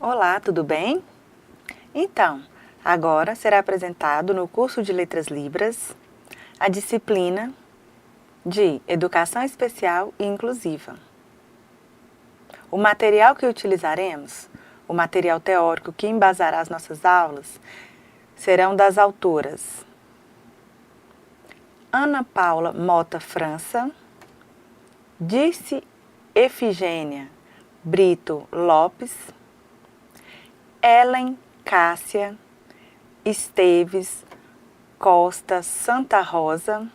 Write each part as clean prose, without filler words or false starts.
Olá, tudo bem? Então, agora será apresentado no curso de Letras Libras a disciplina de Educação Especial e Inclusiva. O material que utilizaremos, o material teórico que embasará as nossas aulas, serão das autoras Ana Paula Mota França, Dirce Efigênia Brito Lopes, Ellen Cássia Esteves Costa Santa Rosa,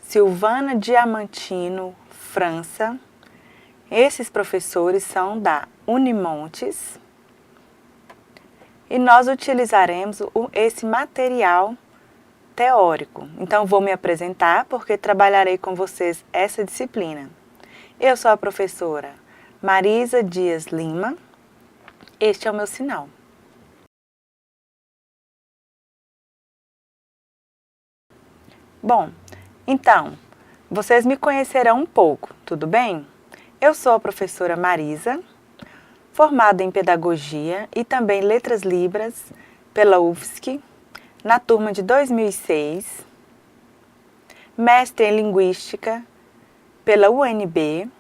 Silvana Diamantino França. Esses professores são da Unimontes e nós utilizaremos esse material teórico. Então, vou me apresentar porque trabalharei com vocês essa disciplina. Eu sou a professora Marisa Dias Lima. Este é o meu sinal. Bom, então, vocês me conhecerão um pouco, tudo bem? Eu sou a professora Marisa, formada em Pedagogia e também Letras Libras pela UFSC, na turma de 2006, mestre em Linguística pela UNB,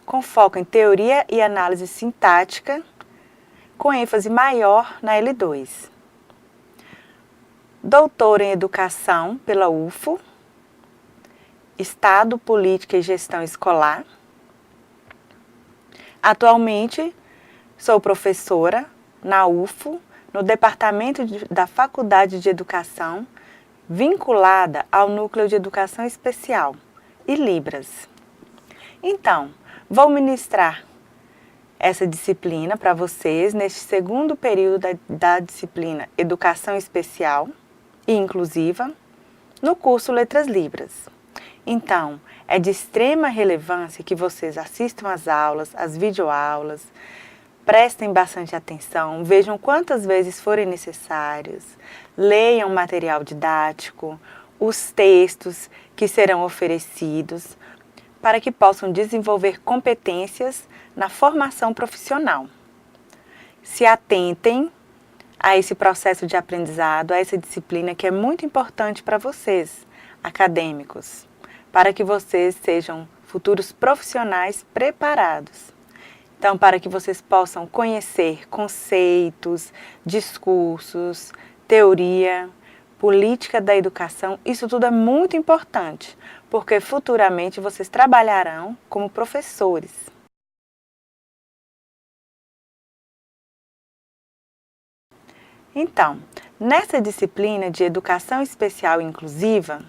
com foco em Teoria e Análise Sintática, com ênfase maior na L2. Doutora em Educação pela UFO, Estado, Política e Gestão Escolar. Atualmente, sou professora na UFO, no Departamento da Faculdade de Educação, vinculada ao Núcleo de Educação Especial e Libras. Então, vou ministrar essa disciplina para vocês neste segundo período da disciplina Educação Especial e Inclusiva, no curso Letras Libras. Então, é de extrema relevância que vocês assistam às aulas, às videoaulas, prestem bastante atenção, vejam quantas vezes forem necessários, leiam o material didático, os textos que serão oferecidos, para que possam desenvolver competências na formação profissional. Se atentem a esse processo de aprendizado, a essa disciplina que é muito importante para vocês, acadêmicos, para que vocês sejam futuros profissionais preparados. Então, para que vocês possam conhecer conceitos, discursos, teoria, política da educação, isso tudo é muito importante, porque futuramente vocês trabalharão como professores. Então, nessa disciplina de Educação Especial e Inclusiva,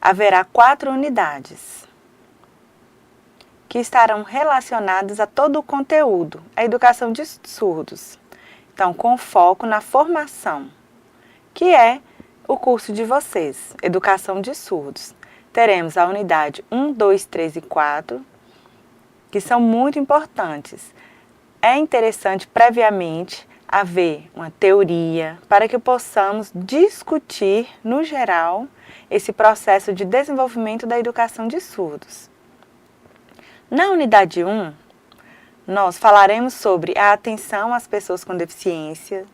haverá 4 unidades que estarão relacionadas a todo o conteúdo, a educação de surdos. Então, com foco na formação, que é o curso de vocês, Educação de Surdos. Teremos a unidade 1, 2, 3 e 4, que são muito importantes. É interessante previamente haver uma teoria para que possamos discutir, no geral, esse processo de desenvolvimento da educação de surdos. Na unidade 1, nós falaremos sobre a atenção às pessoas com deficiência,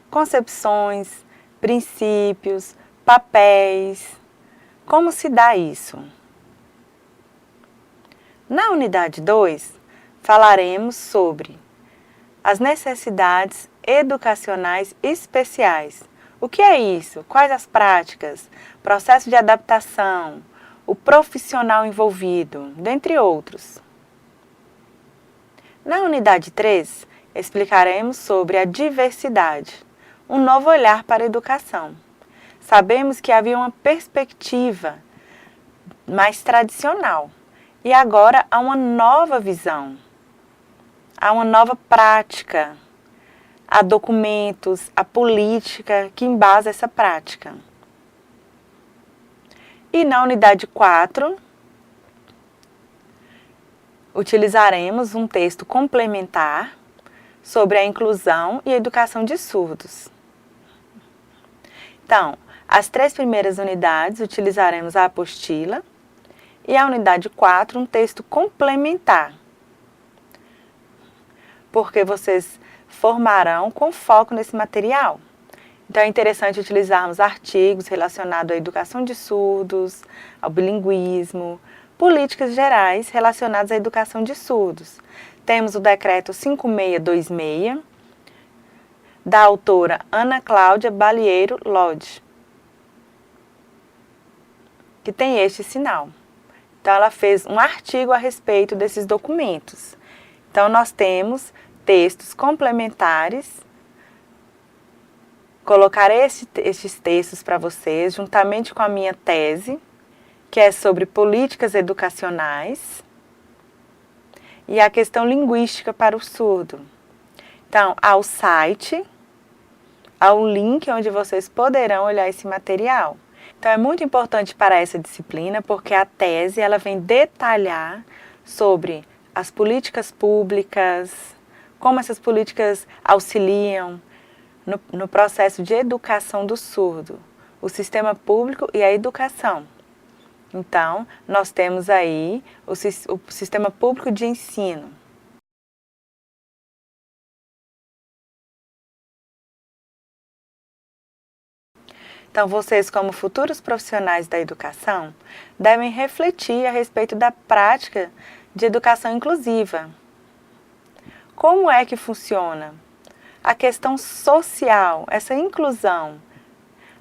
concepções, princípios, papéis, como se dá isso. Na unidade 2, falaremos sobre as necessidades educacionais especiais. O que é isso? Quais as práticas? Processo de adaptação, o profissional envolvido, dentre outros. Na unidade 3, explicaremos sobre a diversidade, um novo olhar para a educação. Sabemos que havia uma perspectiva mais tradicional e agora há uma nova visão, há uma nova prática, há documentos, há política que embasa essa prática. E na unidade 4, utilizaremos um texto complementar sobre a inclusão e a educação de surdos. Então, as 3 primeiras unidades utilizaremos a apostila e a unidade 4 um texto complementar. porque vocês formarão com foco nesse material. Então é interessante utilizarmos artigos relacionados à educação de surdos, ao bilinguismo, políticas gerais relacionadas à educação de surdos. Temos o decreto 5626, da autora Ana Cláudia Balieiro Lodge, que tem este sinal. Então ela fez um artigo a respeito desses documentos. Então nós temos textos complementares. Colocarei estes textos para vocês, juntamente com a minha tese, que é sobre políticas educacionais e a questão linguística para o surdo. Então, há o site, há o link onde vocês poderão olhar esse material. Então, é muito importante para essa disciplina, porque a tese ela vem detalhar sobre as políticas públicas, como essas políticas auxiliam no processo de educação do surdo, o sistema público e a educação. Então, nós temos aí o sistema público de ensino. Então, vocês, como futuros profissionais da educação, devem refletir a respeito da prática de educação inclusiva. Como é que funciona? A questão social, essa inclusão,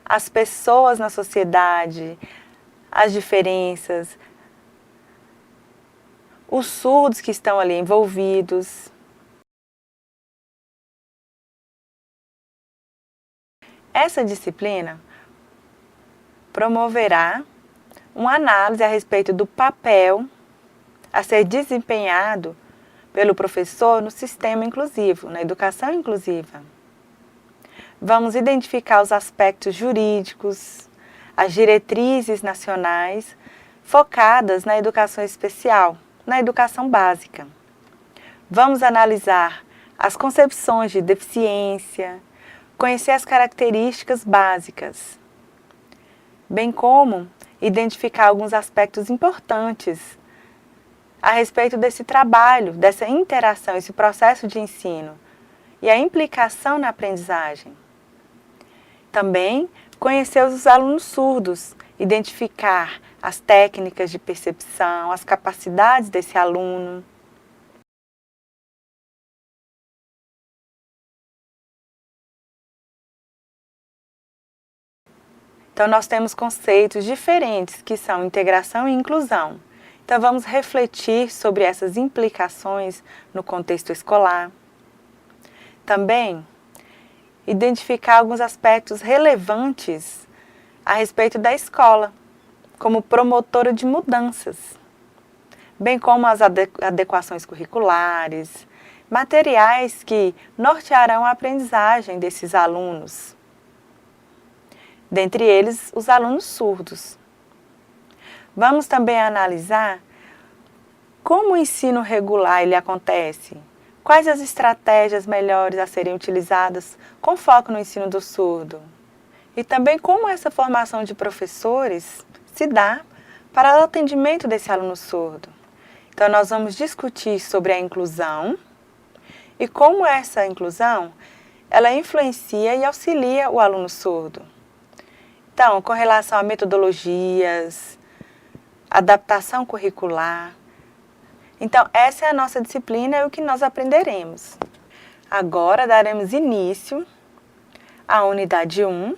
as pessoas na sociedade, as diferenças, os surdos que estão ali envolvidos. Essa disciplina promoverá uma análise a respeito do papel a ser desempenhado pelo professor no sistema inclusivo, na educação inclusiva. Vamos identificar os aspectos jurídicos, as diretrizes nacionais focadas na educação especial, na educação básica. Vamos analisar as concepções de deficiência, conhecer as características básicas, bem como identificar alguns aspectos importantes a respeito desse trabalho, dessa interação, esse processo de ensino e a implicação na aprendizagem. Também conhecer os alunos surdos, identificar as técnicas de percepção, as capacidades desse aluno. Então, nós temos conceitos diferentes que são integração e inclusão. Então, vamos refletir sobre essas implicações no contexto escolar. Também, identificar alguns aspectos relevantes a respeito da escola, como promotora de mudanças, bem como as adequações curriculares, materiais que nortearão a aprendizagem desses alunos, dentre eles os alunos surdos. Vamos também analisar como o ensino regular ele acontece, quais as estratégias melhores a serem utilizadas com foco no ensino do surdo e também como essa formação de professores se dá para o atendimento desse aluno surdo. Então nós vamos discutir sobre a inclusão e como essa inclusão ela influencia e auxilia o aluno surdo. Então, com relação a metodologias, adaptação curricular. Então, essa é a nossa disciplina e o que nós aprenderemos. Agora, daremos início à unidade 1,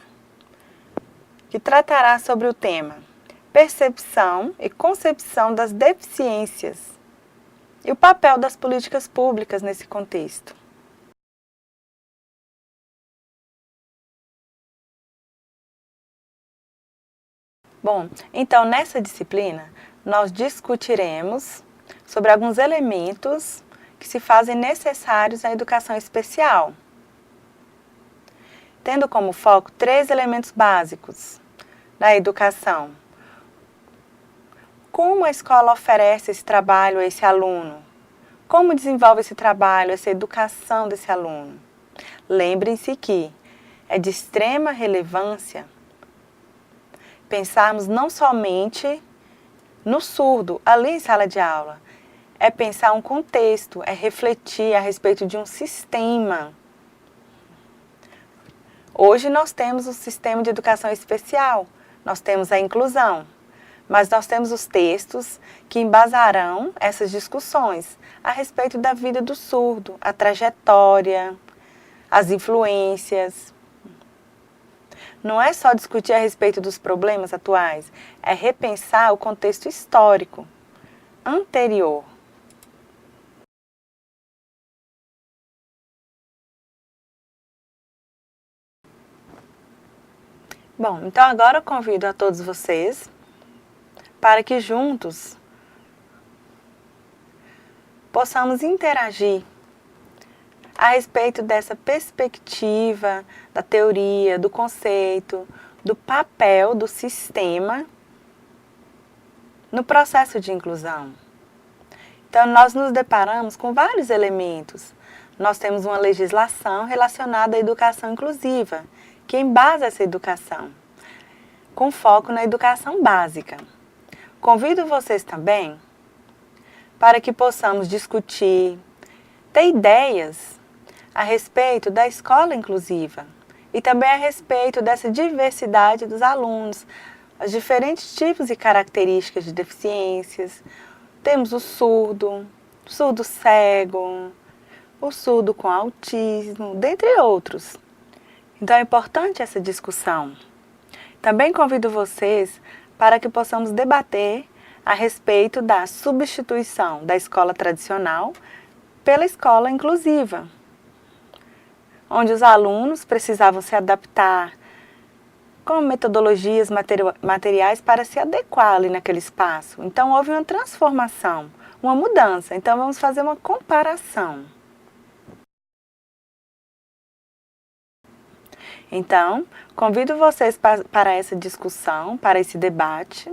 que tratará sobre o tema percepção e concepção das deficiências e o papel das políticas públicas nesse contexto. Bom, então nessa disciplina nós discutiremos sobre alguns elementos que se fazem necessários à educação especial, tendo como foco 3 elementos básicos da educação. Como a escola oferece esse trabalho a esse aluno? Como desenvolve esse trabalho, essa educação desse aluno? Lembrem-se que é de extrema relevância pensarmos não somente no surdo, ali em sala de aula. é pensar um contexto, é refletir a respeito de um sistema. Hoje nós temos o sistema de educação especial, nós temos a inclusão, mas nós temos os textos que embasarão essas discussões a respeito da vida do surdo, a trajetória, as influências. Não é só discutir a respeito dos problemas atuais, é repensar o contexto histórico anterior. Bom, então agora eu convido a todos vocês para que juntos possamos interagir a respeito dessa perspectiva, da teoria, do conceito, do papel do sistema no processo de inclusão. Então, nós nos deparamos com vários elementos. Nós temos uma legislação relacionada à educação inclusiva, que embasa essa educação, com foco na educação básica. Convido vocês também para que possamos discutir, ter ideias a respeito da escola inclusiva e também a respeito dessa diversidade dos alunos, os diferentes tipos e características de deficiências. Temos o surdo cego, o surdo com autismo, dentre outros. Então é importante essa discussão. Também convido vocês para que possamos debater a respeito da substituição da escola tradicional pela escola inclusiva, onde os alunos precisavam se adaptar com metodologias materiais para se adequar ali naquele espaço. Então houve uma transformação, uma mudança. Então vamos fazer uma comparação. Então, convido vocês para essa discussão, para esse debate,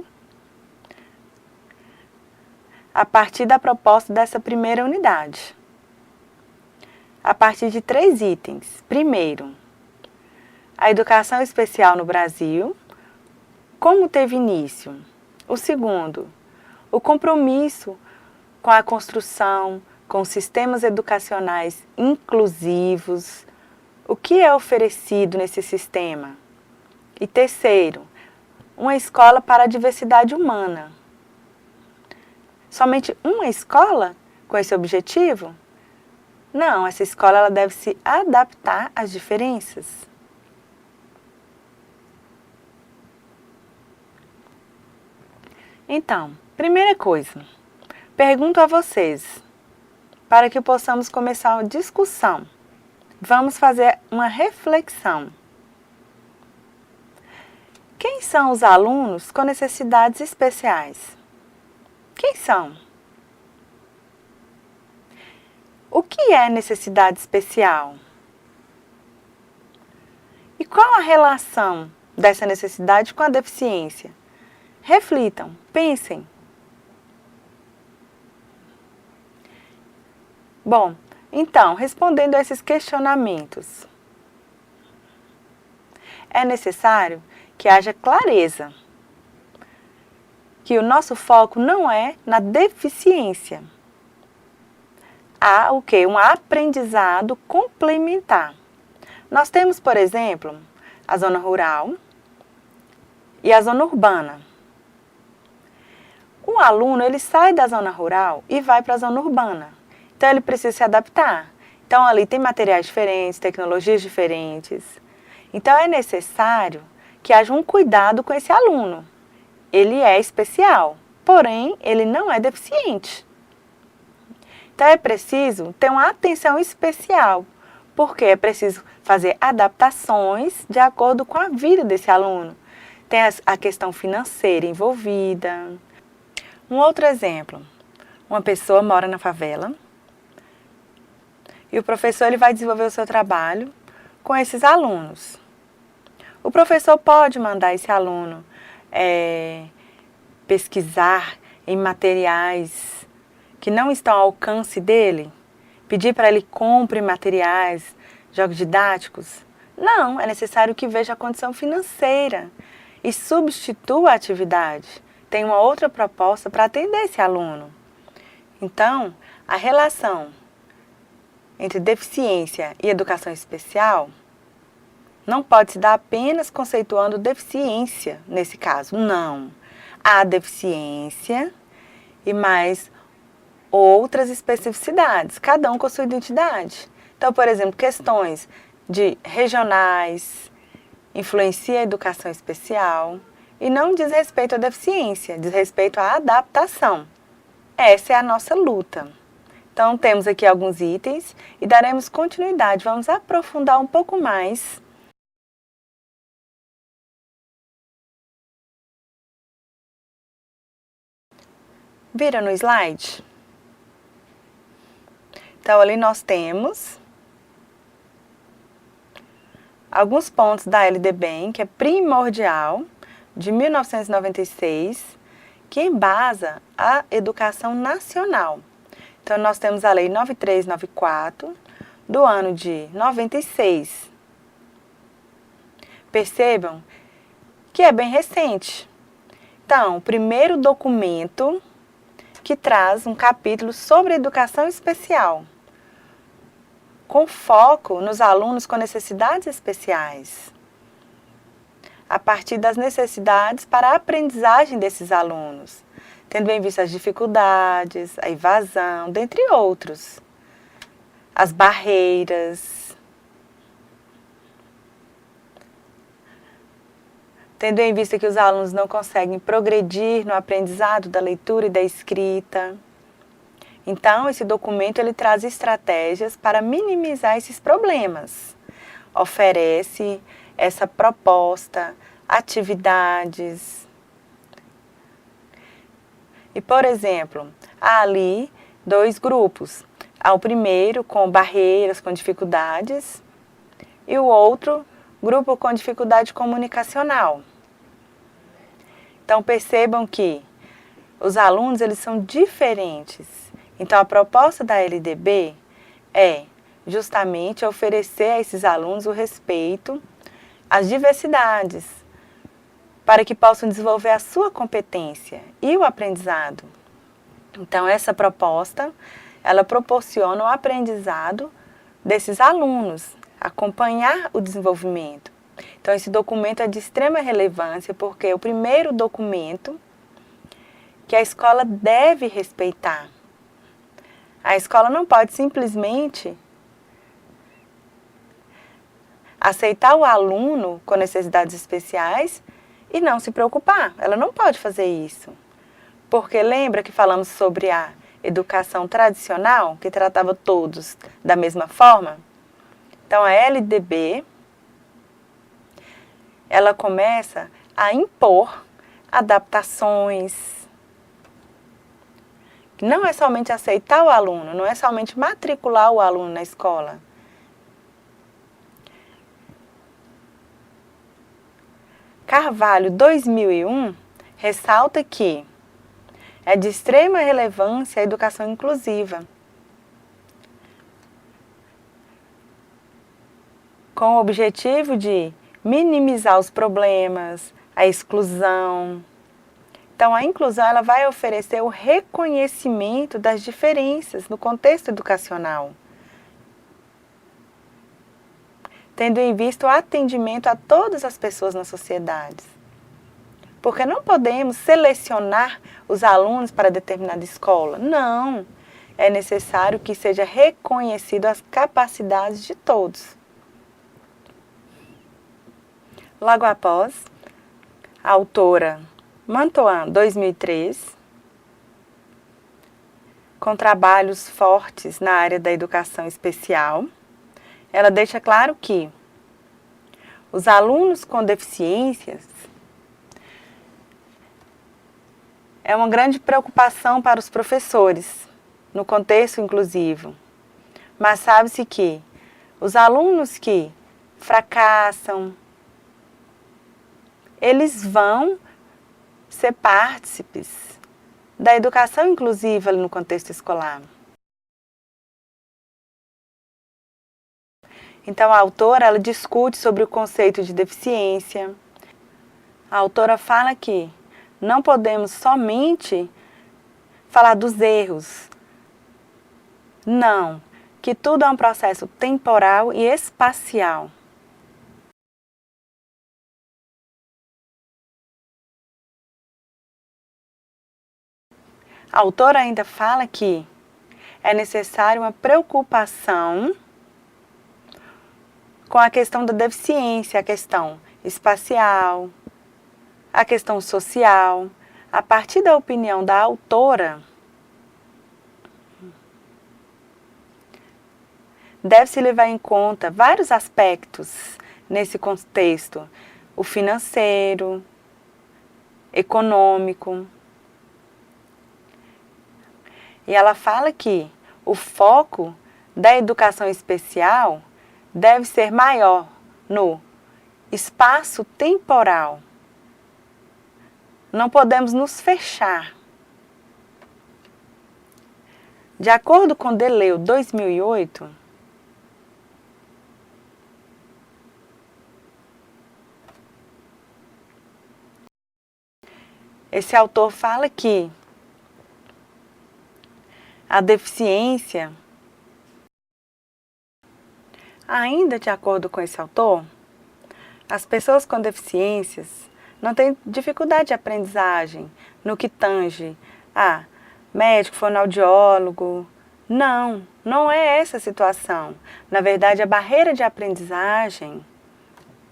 a partir da proposta dessa primeira unidade. A partir de 3 itens. Primeiro, a educação especial no Brasil, como teve início. O segundo, o compromisso com a construção, com sistemas educacionais inclusivos, o que é oferecido nesse sistema. E terceiro, uma escola para a diversidade humana. Somente uma escola com esse objetivo? Não, essa escola ela deve se adaptar às diferenças. Então, primeira coisa, pergunto a vocês, para que possamos começar uma discussão. Vamos fazer uma reflexão. Quem são os alunos com necessidades especiais? Quem são? O que é necessidade especial? E qual a relação dessa necessidade com a deficiência? Reflitam, pensem. Bom, então, respondendo a esses questionamentos, é necessário que haja clareza, que o nosso foco não é na deficiência. Há o quê? Um aprendizado complementar. Nós temos, por exemplo, a zona rural e a zona urbana. O aluno, ele sai da zona rural e vai para a zona urbana. Então, ele precisa se adaptar. Então, ali tem materiais diferentes, tecnologias diferentes. Então, é necessário que haja um cuidado com esse aluno. Ele é especial, porém, ele não é deficiente. Então, é preciso ter uma atenção especial, porque é preciso fazer adaptações de acordo com a vida desse aluno. Tem a questão financeira envolvida. Um outro exemplo, uma pessoa mora na favela e o professor ele vai desenvolver o seu trabalho com esses alunos. O professor pode mandar esse aluno pesquisar em materiais que não estão ao alcance dele, pedir para ele compre materiais, jogos didáticos. Não, é necessário que veja a condição financeira e substitua a atividade. Tem uma outra proposta para atender esse aluno. Então, a relação entre deficiência e educação especial não pode se dar apenas conceituando deficiência nesse caso. Não. Há deficiência e mais outras especificidades, cada um com sua identidade. Então, por exemplo, questões de regionais influencia a educação especial e não diz respeito à deficiência, diz respeito à adaptação. Essa é a nossa luta. Então, temos aqui alguns itens e daremos continuidade. Vamos aprofundar um pouco mais. Vira no slide. Então, ali nós temos alguns pontos da LDBEM, que é primordial, de 1996, que embasa a educação nacional. Então, nós temos a Lei 9394, do ano de 96. Percebam que é bem recente. Então, o primeiro documento que traz um capítulo sobre educação especial, com foco nos alunos com necessidades especiais, a partir das necessidades para a aprendizagem desses alunos, tendo em vista as dificuldades, a evasão, dentre outros, as barreiras, tendo em vista que os alunos não conseguem progredir no aprendizado da leitura e da escrita. Então, esse documento ele traz estratégias para minimizar esses problemas. Oferece essa proposta, atividades. E, por exemplo, há ali 2 grupos. Há o primeiro com barreiras, com dificuldades, e o outro grupo com dificuldade comunicacional. Então, percebam que os alunos eles são diferentes. Então, a proposta da LDB é justamente oferecer a esses alunos o respeito às diversidades, para que possam desenvolver a sua competência e o aprendizado. Então, essa proposta, ela proporciona o aprendizado desses alunos, acompanhar o desenvolvimento. Então, esse documento é de extrema relevância, porque é o primeiro documento que a escola deve respeitar. A escola não pode simplesmente aceitar o aluno com necessidades especiais e não se preocupar. Ela não pode fazer isso. Porque lembra que falamos sobre a educação tradicional, que tratava todos da mesma forma? Então, a LDB, ela começa a impor adaptações. Não é somente aceitar o aluno, não é somente matricular o aluno na escola. Carvalho, 2001, ressalta que é de extrema relevância a educação inclusiva, com o objetivo de minimizar os problemas, a exclusão. Então, a inclusão ela vai oferecer o reconhecimento das diferenças no contexto educacional, tendo em vista o atendimento a todas as pessoas na sociedade. Porque não podemos selecionar os alunos para determinada escola. Não, é necessário que seja reconhecido as capacidades de todos. Logo após, a autora Mantoan, 2003, com trabalhos fortes na área da educação especial, ela deixa claro que os alunos com deficiências é uma grande preocupação para os professores, no contexto inclusivo. Mas sabe-se que os alunos que fracassam, eles vão ser partícipes da educação inclusiva no contexto escolar. Então, a autora ela discute sobre o conceito de deficiência. A autora fala que não podemos somente falar dos erros, Não, que tudo é um processo temporal e espacial. A autora ainda fala que é necessário uma preocupação com a questão da deficiência, a questão espacial, a questão social. A partir da opinião da autora, deve-se levar em conta vários aspectos nesse contexto: o financeiro, econômico. E ela fala que o foco da educação especial deve ser maior no espaço temporal. Não podemos nos fechar. De acordo com Deleu 2008, esse autor fala que a deficiência, ainda de acordo com esse autor, as pessoas com deficiências não têm dificuldade de aprendizagem no que tange a médico, fonoaudiólogo. Não, não é essa a situação. Na verdade, a barreira de aprendizagem,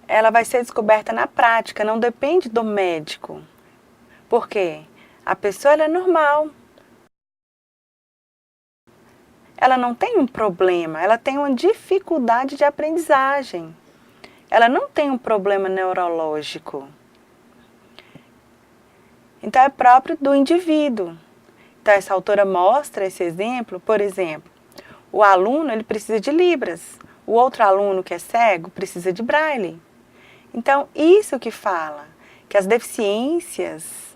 ela vai ser descoberta na prática, não depende do médico. Por quê? A pessoa ela é normal. Ela não tem um problema, ela tem uma dificuldade de aprendizagem. Ela não tem um problema neurológico. Então é próprio do indivíduo. Então essa autora mostra esse exemplo, por exemplo, o aluno ele precisa de libras, o outro aluno que é cego precisa de braille. Então isso que fala, que as deficiências,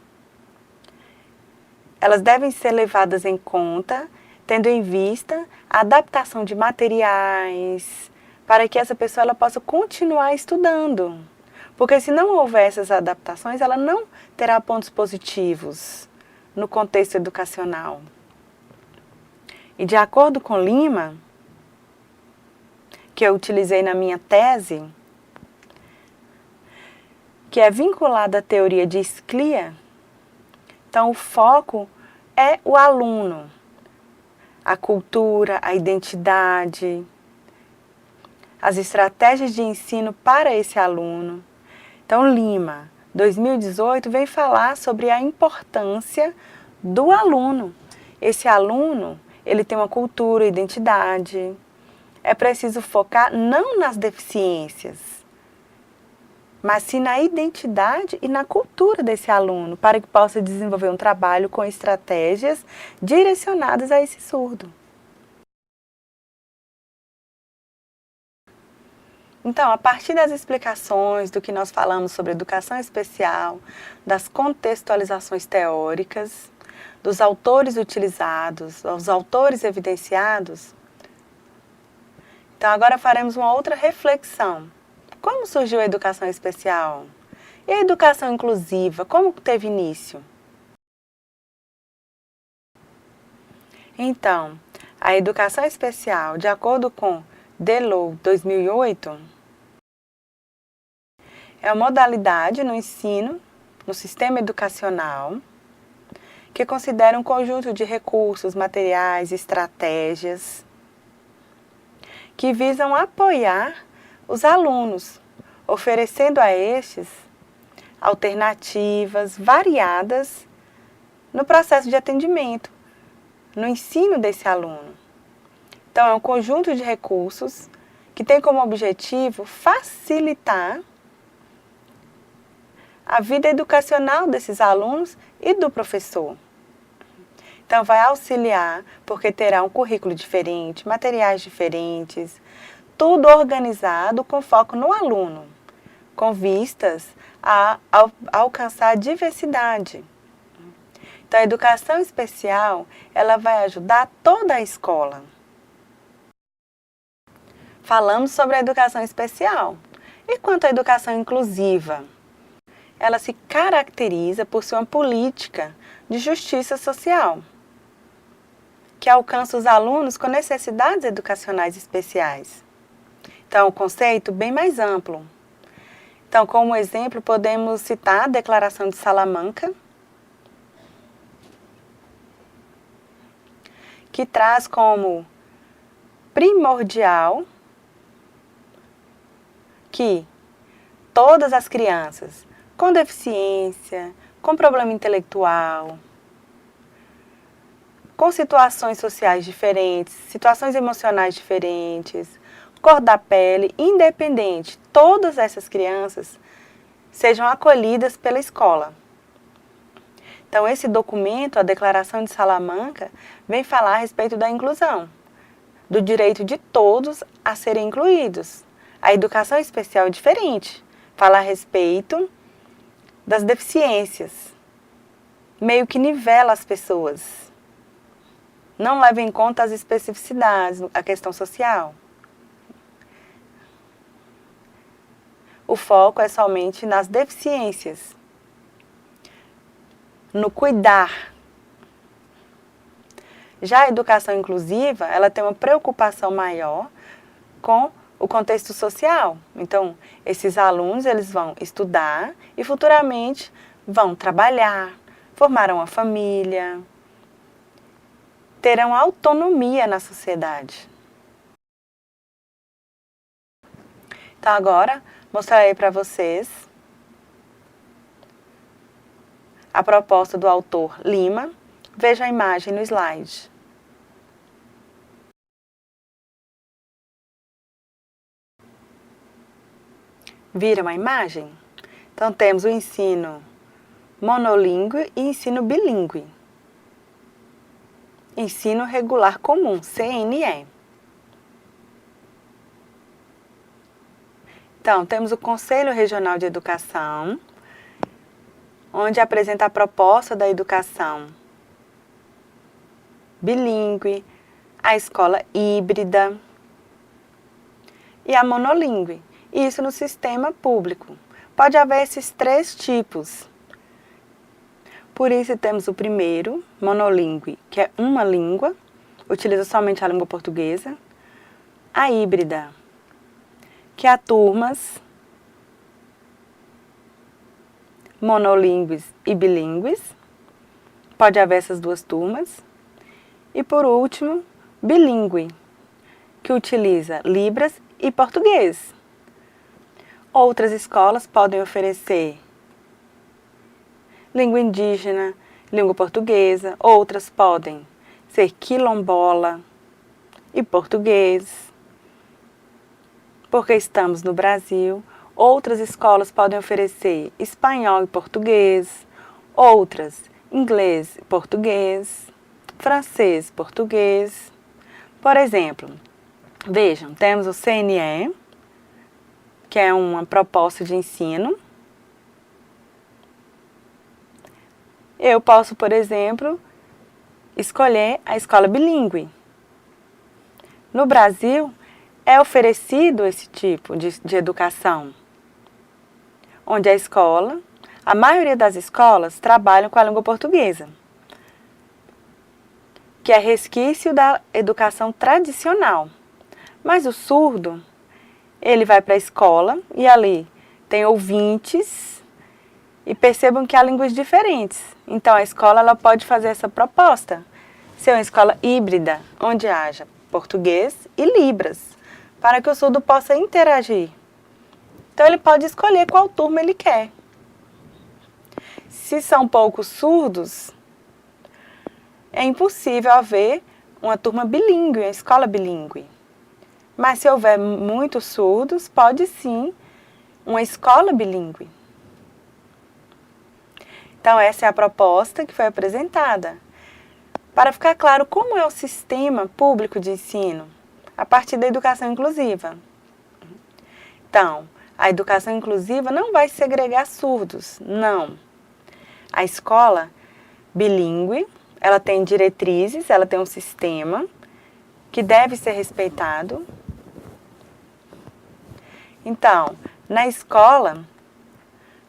elas devem ser levadas em conta, tendo em vista a adaptação de materiais, para que essa pessoa ela possa continuar estudando. Porque se não houver essas adaptações, ela não terá pontos positivos no contexto educacional. E de acordo com Lima, que eu utilizei na minha tese, que é vinculada à teoria de Sclia, então o foco é o aluno, a cultura, a identidade, as estratégias de ensino para esse aluno. Então, Lima, 2018, vem falar sobre a importância do aluno. Esse aluno, ele tem uma cultura, identidade. É preciso focar não nas deficiências, mas sim na identidade e na cultura desse aluno, para que possa desenvolver um trabalho com estratégias direcionadas a esse surdo. Então, a partir das explicações do que nós falamos sobre educação especial, das contextualizações teóricas, dos autores utilizados, dos autores evidenciados, então agora faremos uma outra reflexão. Como surgiu a educação especial? E a educação inclusiva, como teve início? Então, a educação especial, de acordo com Deleu 2008, é uma modalidade no ensino, no sistema educacional, que considera um conjunto de recursos, materiais, estratégias, que visam apoiar os alunos, oferecendo a estes alternativas variadas no processo de atendimento, no ensino desse aluno. Então, é um conjunto de recursos que tem como objetivo facilitar a vida educacional desses alunos e do professor. Então, vai auxiliar, porque terá um currículo diferente, materiais diferentes, tudo organizado com foco no aluno, com vistas a alcançar a diversidade. Então, a educação especial, ela vai ajudar toda a escola. Falamos sobre a educação especial. E quanto à educação inclusiva? Ela se caracteriza por ser uma política de justiça social. que alcança os alunos com necessidades educacionais especiais. Então, o conceito bem mais amplo. Então, como exemplo, podemos citar a Declaração de Salamanca, que traz como primordial que todas as crianças com deficiência, com problema intelectual, com situações sociais diferentes, situações emocionais diferentes, cor da pele, independente, todas essas crianças sejam acolhidas pela escola. Então, esse documento, a Declaração de Salamanca, vem falar a respeito da inclusão, do direito de todos a serem incluídos. A educação especial é diferente, fala a respeito das deficiências, meio que nivela as pessoas. Não leva em conta as especificidades, a questão social. O foco é somente nas deficiências, no cuidar. Já a educação inclusiva, ela tem uma preocupação maior com o contexto social. Então, esses alunos, eles vão estudar e futuramente vão trabalhar, formar uma família, terão autonomia na sociedade. Então, agora, mostrarei para vocês a proposta do autor Lima. Veja a imagem no slide. Viram a imagem? Então, temos o ensino monolíngue e ensino bilíngue. Ensino regular comum, CNE. Então, temos o Conselho Regional de Educação, onde apresenta a proposta da educação bilíngue, a escola híbrida e a monolíngue. Isso no sistema público. Pode haver esses três tipos. Por isso, temos o primeiro, monolíngue, que é uma língua, utiliza somente a língua portuguesa. A híbrida, que há turmas monolíngues e bilíngues. Pode haver essas duas turmas. E por último, bilíngue, que utiliza Libras e português. Outras escolas podem oferecer língua indígena, língua portuguesa. Outras podem ser quilombola e português, porque estamos no Brasil. Outras escolas podem oferecer espanhol e português, outras inglês e português, francês e português. Por exemplo, vejam, temos o CNE, que é uma proposta de ensino. Eu posso, por exemplo, escolher a escola bilíngue. No Brasil, é oferecido esse tipo de educação, onde a maioria das escolas trabalham com a língua portuguesa, que é resquício da educação tradicional. Mas o surdo, ele vai para a escola e ali tem ouvintes e percebam que há línguas diferentes. Então a escola ela pode fazer essa proposta, ser uma escola híbrida, onde haja português e Libras, para que o surdo possa interagir. Então ele pode escolher qual turma ele quer. Se são poucos surdos, é impossível haver uma turma bilíngue, uma escola bilíngue. Mas se houver muitos surdos, pode sim uma escola bilíngue. Então essa é a proposta que foi apresentada. Para ficar claro como é o sistema público de ensino, a partir da educação inclusiva. Então, a educação inclusiva não vai segregar surdos, não. A escola bilíngue, ela tem diretrizes, ela tem um sistema que deve ser respeitado. Então, na escola,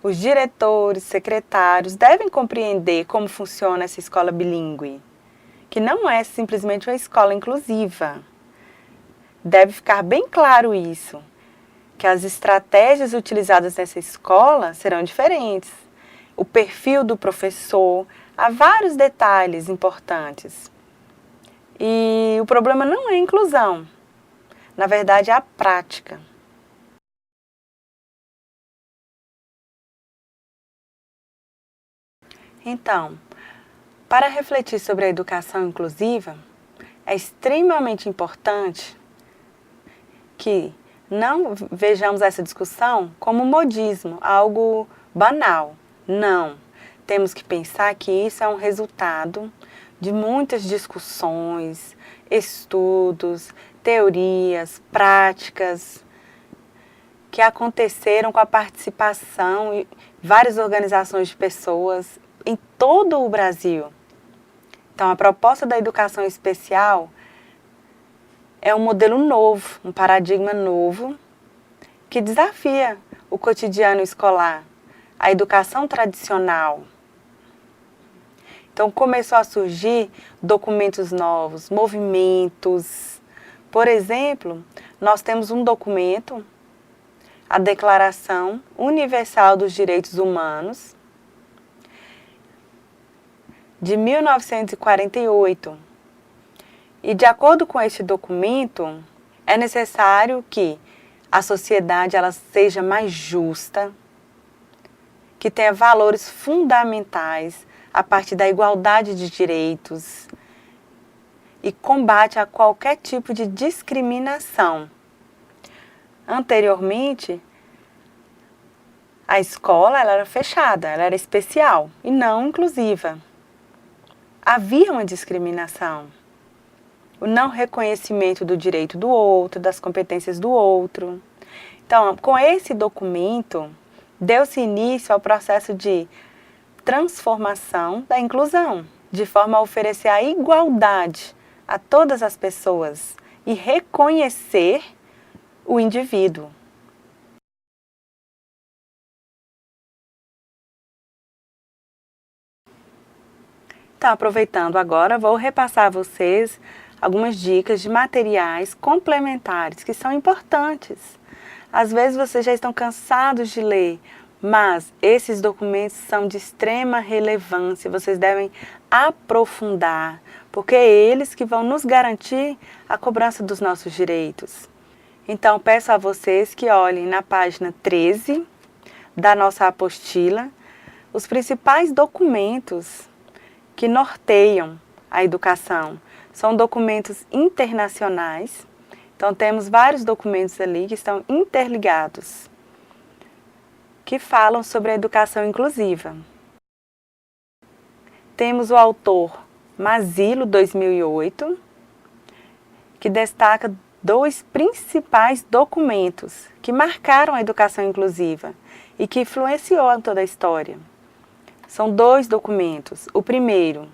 os diretores, secretários devem compreender como funciona essa escola bilíngue, que não é simplesmente uma escola inclusiva. Deve ficar bem claro isso, que as estratégias utilizadas nessa escola serão diferentes. O perfil do professor, há vários detalhes importantes. E o problema não é a inclusão, na verdade é a prática. Então, para refletir sobre a educação inclusiva, é extremamente importante que não vejamos essa discussão como modismo, algo banal. Não. Temos que pensar que isso é um resultado de muitas discussões, estudos, teorias, práticas que aconteceram com a participação de várias organizações de pessoas em todo o Brasil. Então, a proposta da educação especial é um modelo novo, um paradigma novo, que desafia o cotidiano escolar, a educação tradicional. Então, começou a surgir documentos novos, movimentos. Por exemplo, nós temos um documento, a Declaração Universal dos Direitos Humanos, de 1948. E de acordo com este documento, é necessário que a sociedade ela seja mais justa, que tenha valores fundamentais a partir da igualdade de direitos e combate a qualquer tipo de discriminação. Anteriormente, a escola ela era fechada, ela era especial e não inclusiva. Havia uma discriminação, o não reconhecimento do direito do outro, das competências do outro. Então, com esse documento, deu-se início ao processo de transformação da inclusão, de forma a oferecer a igualdade a todas as pessoas e reconhecer o indivíduo. Então, aproveitando agora, vou repassar a vocês algumas dicas de materiais complementares que são importantes. Às vezes vocês já estão cansados de ler, mas esses documentos são de extrema relevância, vocês devem aprofundar, porque é eles que vão nos garantir a cobrança dos nossos direitos. Então, peço a vocês que olhem na página 13 da nossa apostila os principais documentos que norteiam a educação. São documentos internacionais, então temos vários documentos ali que estão interligados, que falam sobre a educação inclusiva. Temos o autor Mazzillo, 2008, que destaca 2 principais documentos que marcaram a educação inclusiva e que influenciou toda a história. São 2 documentos. O primeiro,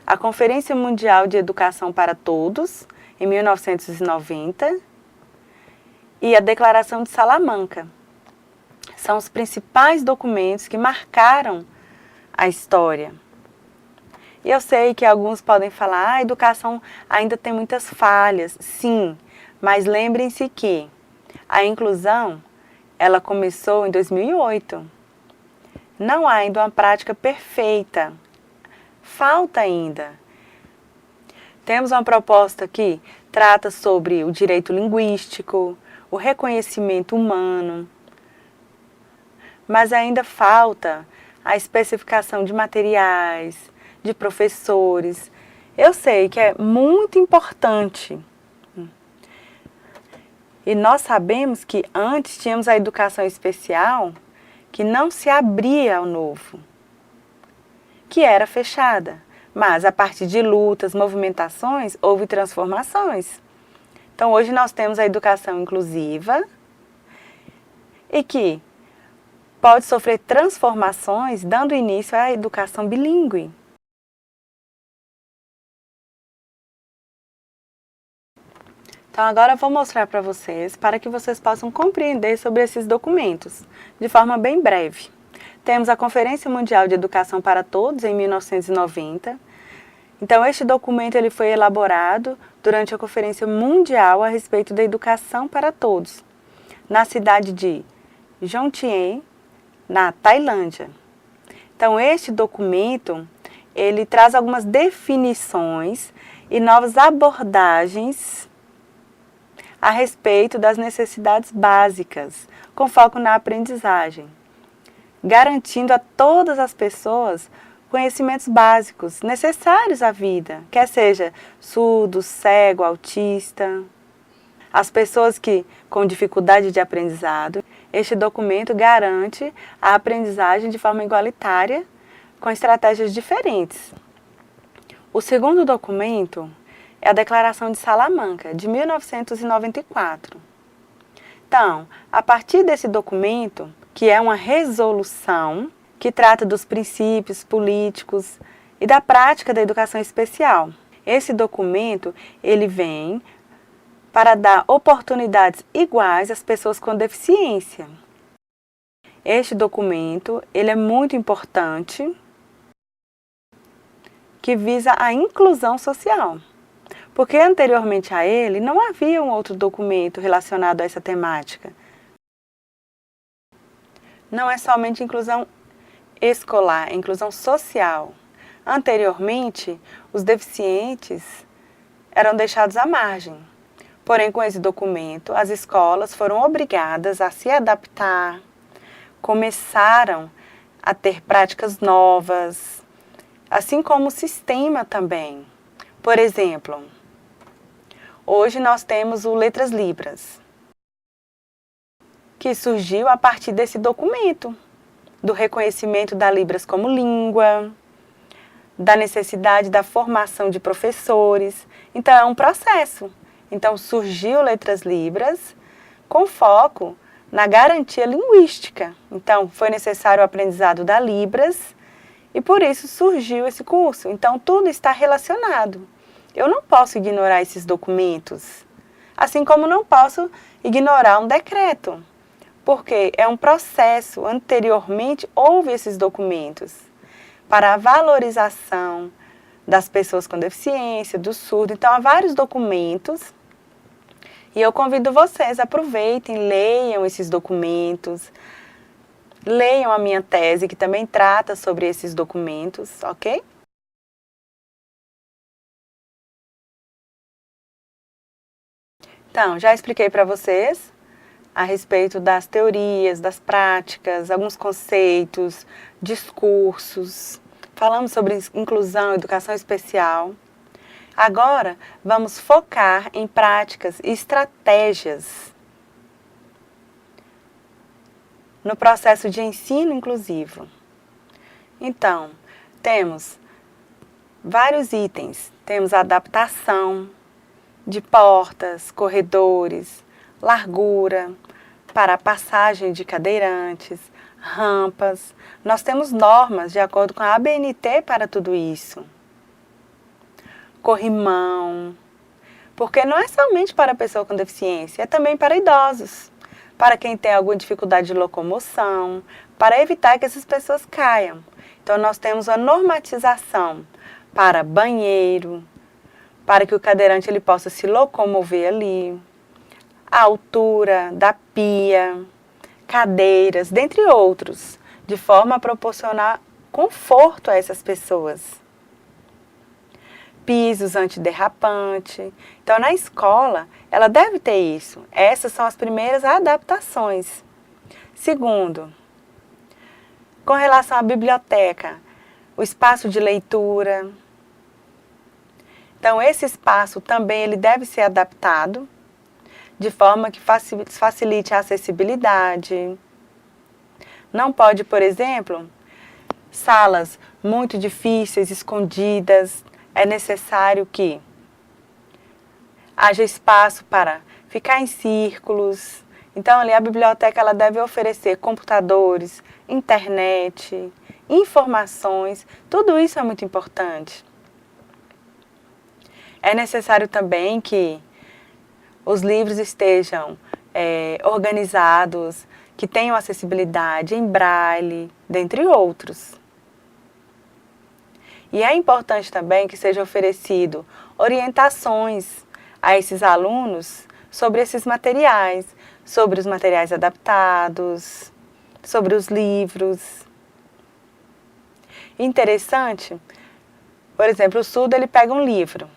a Conferência Mundial de Educação para Todos, em 1990, e a Declaração de Salamanca. São os principais documentos que marcaram a história. E eu sei que alguns podem falar, a educação ainda tem muitas falhas. Sim, mas lembrem-se que a inclusão, ela começou em 2008. Não há ainda uma prática perfeita. Falta ainda. Temos uma proposta que trata sobre o direito linguístico, o reconhecimento humano, mas ainda falta a especificação de materiais, de professores. Eu sei que é muito importante. E nós sabemos que antes tínhamos a educação especial que não se abria ao novo, que era fechada. Mas a partir de lutas, movimentações, houve transformações. Então hoje nós temos a educação inclusiva e que pode sofrer transformações dando início à educação bilíngue. Então agora eu vou mostrar para vocês, para que vocês possam compreender sobre esses documentos, de forma bem breve. Temos a Conferência Mundial de Educação para Todos, em 1990, Então, este documento ele foi elaborado durante a Conferência Mundial a respeito da educação para todos, na cidade de Jomtien, na Tailândia. Então, este documento, ele traz algumas definições e novas abordagens a respeito das necessidades básicas, com foco na aprendizagem, garantindo a todas as pessoas conhecimentos básicos necessários à vida, quer seja surdo, cego, autista. As pessoas que com dificuldade de aprendizado, este documento garante a aprendizagem de forma igualitária, com estratégias diferentes. O segundo documento é a Declaração de Salamanca, de 1994. Então, a partir desse documento, que é uma resolução que trata dos princípios políticos e da prática da educação especial. Esse documento, ele vem para dar oportunidades iguais às pessoas com deficiência. Este documento, ele é muito importante, que visa a inclusão social. Porque anteriormente a ele, não havia um outro documento relacionado a essa temática. Não é somente inclusão escolar, inclusão social. Anteriormente, os deficientes eram deixados à margem. Porém, com esse documento, as escolas foram obrigadas a se adaptar, começaram a ter práticas novas, assim como o sistema também. Por exemplo, hoje nós temos o Letras Libras, que surgiu a partir desse documento, do reconhecimento da Libras como língua, da necessidade da formação de professores. Então, é um processo. Então, surgiu Letras Libras com foco na garantia linguística. Então, foi necessário o aprendizado da Libras e por isso surgiu esse curso. Então, tudo está relacionado. Eu não posso ignorar esses documentos, assim como não posso ignorar um decreto, porque é um processo. Anteriormente, houve esses documentos para a valorização das pessoas com deficiência, do surdo. Então, há vários documentos e eu convido vocês, aproveitem, leiam esses documentos, leiam a minha tese, que também trata sobre esses documentos, ok? Então, já expliquei para vocês a respeito das teorias, das práticas, alguns conceitos, discursos. Falamos sobre inclusão, educação especial. Agora, vamos focar em práticas e estratégias no processo de ensino inclusivo. Então, temos vários itens. Temos a adaptação de portas, corredores, largura para a passagem de cadeirantes, rampas. Nós temos normas de acordo com a ABNT para tudo isso. Corrimão, porque não é somente para a pessoa com deficiência, é também para idosos, para quem tem alguma dificuldade de locomoção, para evitar que essas pessoas caiam. Então, nós temos a normatização para banheiro, para que o cadeirante ele possa se locomover ali, a altura da pia, cadeiras, dentre outros, de forma a proporcionar conforto a essas pessoas. Pisos antiderrapante. Então, na escola, ela deve ter isso. Essas são as primeiras adaptações. Segundo, com relação à biblioteca, o espaço de leitura. Então, esse espaço também ele deve ser adaptado de forma que facilite a acessibilidade. Não pode, por exemplo, salas muito difíceis, escondidas. É necessário que haja espaço para ficar em círculos. Então, ali a biblioteca ela deve oferecer computadores, internet, informações. Tudo isso é muito importante. É necessário também que os livros estejam organizados, que tenham acessibilidade em braille, dentre outros. E é importante também que seja oferecido orientações a esses alunos sobre esses materiais, sobre os materiais adaptados, sobre os livros. Interessante, por exemplo, o surdo ele pega um livro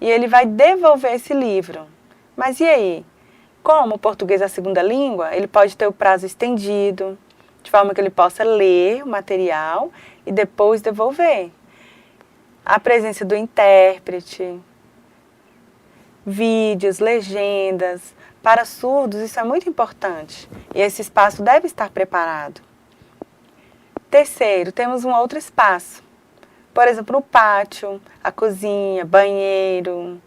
e ele vai devolver esse livro. Mas e aí? Como o português é a segunda língua, ele pode ter o prazo estendido, de forma que ele possa ler o material e depois devolver. A presença do intérprete, vídeos, legendas. Para surdos, isso é muito importante e esse espaço deve estar preparado. Terceiro, temos um outro espaço. Por exemplo, o pátio, a cozinha, banheiro,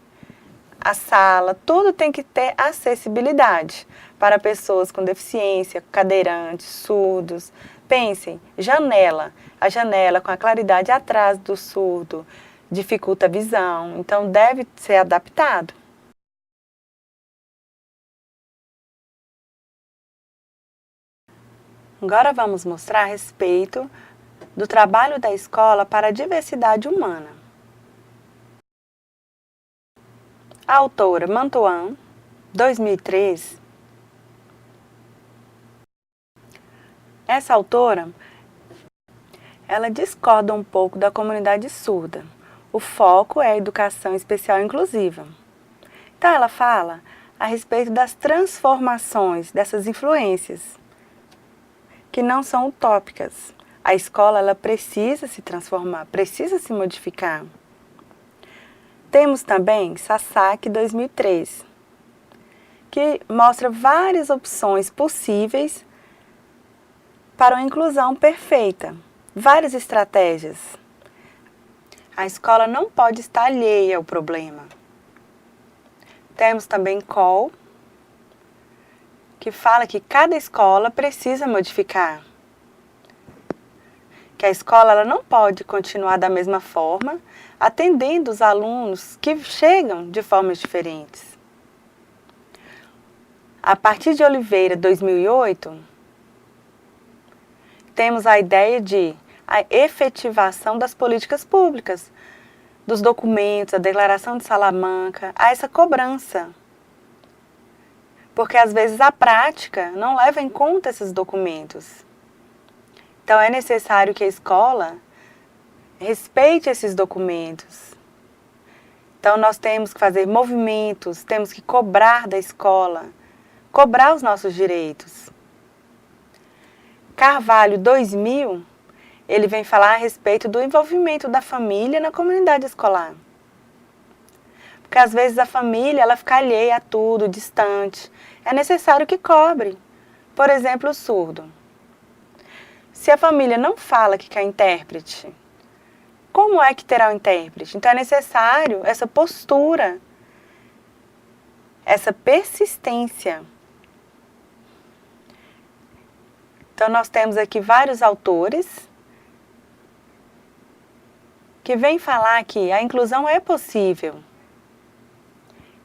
a sala, tudo tem que ter acessibilidade para pessoas com deficiência, cadeirantes, surdos. Pensem, janela. A janela com a claridade atrás do surdo dificulta a visão, então deve ser adaptado. Agora vamos mostrar a respeito do trabalho da escola para a diversidade humana. A autora Mantoan, 2003. Essa autora, ela discorda um pouco da comunidade surda. O foco é a educação especial inclusiva. Então ela fala a respeito das transformações dessas influências, que não são utópicas. A escola ela precisa se transformar, precisa se modificar. Temos também Sasaki 2003, que mostra várias opções possíveis para uma inclusão perfeita, várias estratégias. A escola não pode estar alheia ao problema. Temos também Cole, que fala que cada escola precisa modificar. Que a escola ela não pode continuar da mesma forma, atendendo os alunos que chegam de formas diferentes. A partir de Oliveira, 2008, temos a ideia de a efetivação das políticas públicas, dos documentos, a Declaração de Salamanca, a essa cobrança. Porque às vezes a prática não leva em conta esses documentos. Então é necessário que a escola respeite esses documentos. Então nós temos que fazer movimentos, temos que cobrar da escola, cobrar os nossos direitos. Carvalho 2000, ele vem falar a respeito do envolvimento da família na comunidade escolar. Porque às vezes a família ela fica alheia a tudo, distante. É necessário que cobre. Por exemplo, o surdo. Se a família não fala que quer intérprete, como é que terá o intérprete? Então é necessário essa postura, essa persistência. Então nós temos aqui vários autores que vêm falar que a inclusão é possível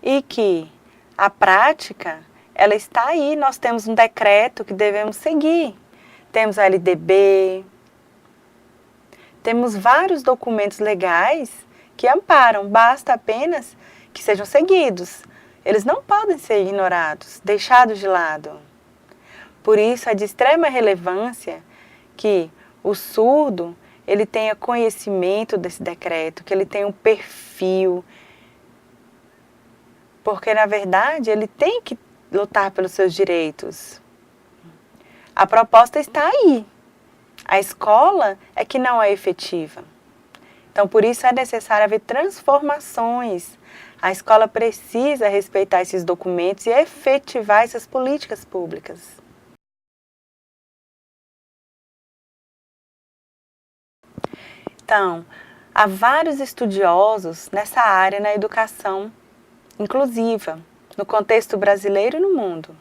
e que a prática, ela está aí. Nós temos um decreto que devemos seguir. Temos a LDB, temos vários documentos legais que amparam, basta apenas que sejam seguidos. Eles não podem ser ignorados, deixados de lado. Por isso é de extrema relevância que o surdo ele tenha conhecimento desse decreto, que ele tenha um perfil, porque na verdade ele tem que lutar pelos seus direitos. A proposta está aí. A escola é que não é efetiva. Então, por isso é necessário haver transformações. A escola precisa respeitar esses documentos e efetivar essas políticas públicas. Então, há vários estudiosos nessa área na educação inclusiva, no contexto brasileiro e no mundo.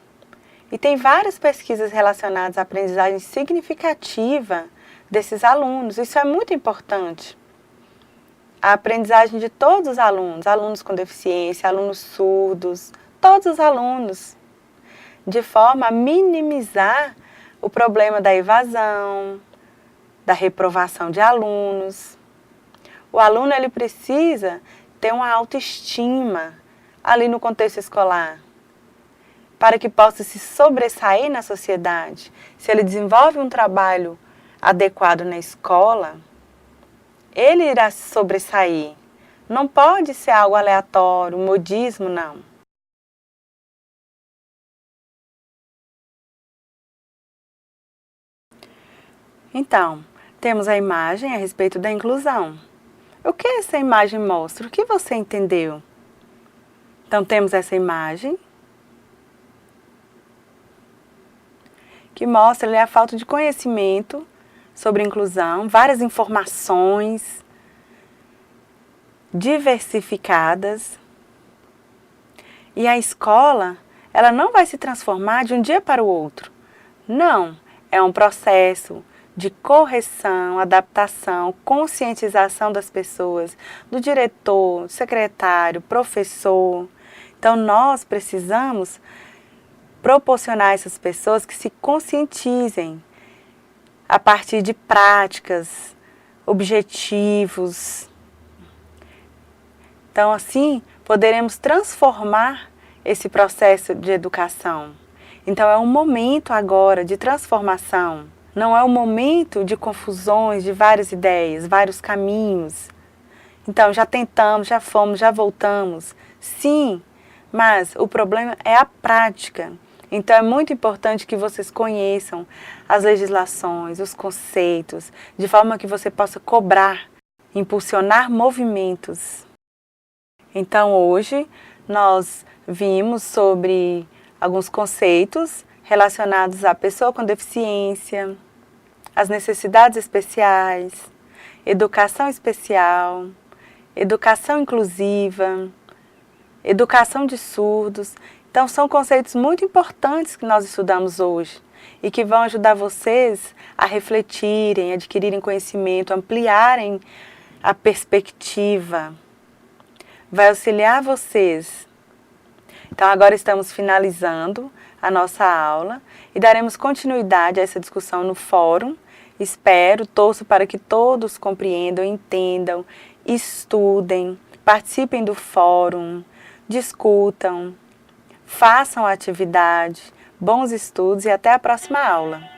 E tem várias pesquisas relacionadas à aprendizagem significativa desses alunos. Isso é muito importante. A aprendizagem de todos os alunos, alunos com deficiência, alunos surdos, todos os alunos, de forma a minimizar o problema da evasão, da reprovação de alunos. O aluno ele precisa ter uma autoestima ali no contexto escolar, para que possa se sobressair na sociedade. Se ele desenvolve um trabalho adequado na escola, ele irá se sobressair. Não pode ser algo aleatório, modismo, não. Então, temos a imagem a respeito da inclusão. O que essa imagem mostra? O que você entendeu? Então, temos essa imagem que mostra ali a falta de conhecimento sobre inclusão, várias informações diversificadas. E a escola, ela não vai se transformar de um dia para o outro. Não, é um processo de correção, adaptação, conscientização das pessoas, do diretor, secretário, professor. Então, nós precisamos proporcionar a essas pessoas que se conscientizem a partir de práticas, objetivos. Então, assim, poderemos transformar esse processo de educação. Então, é um momento agora de transformação. Não é um momento de confusões, de várias ideias, vários caminhos. Então, já tentamos, já fomos, já voltamos. Sim, mas o problema é a prática. Então, é muito importante que vocês conheçam as legislações, os conceitos, de forma que você possa cobrar, impulsionar movimentos. Então, hoje, nós vimos sobre alguns conceitos relacionados à pessoa com deficiência, as necessidades especiais, educação especial, educação inclusiva, educação de surdos. Então, são conceitos muito importantes que nós estudamos hoje e que vão ajudar vocês a refletirem, adquirirem conhecimento, ampliarem a perspectiva. Vai auxiliar vocês. Então, agora estamos finalizando a nossa aula e daremos continuidade a essa discussão no fórum. Espero, torço para que todos compreendam, entendam, estudem, participem do fórum, discutam, façam a atividade, bons estudos e até a próxima aula.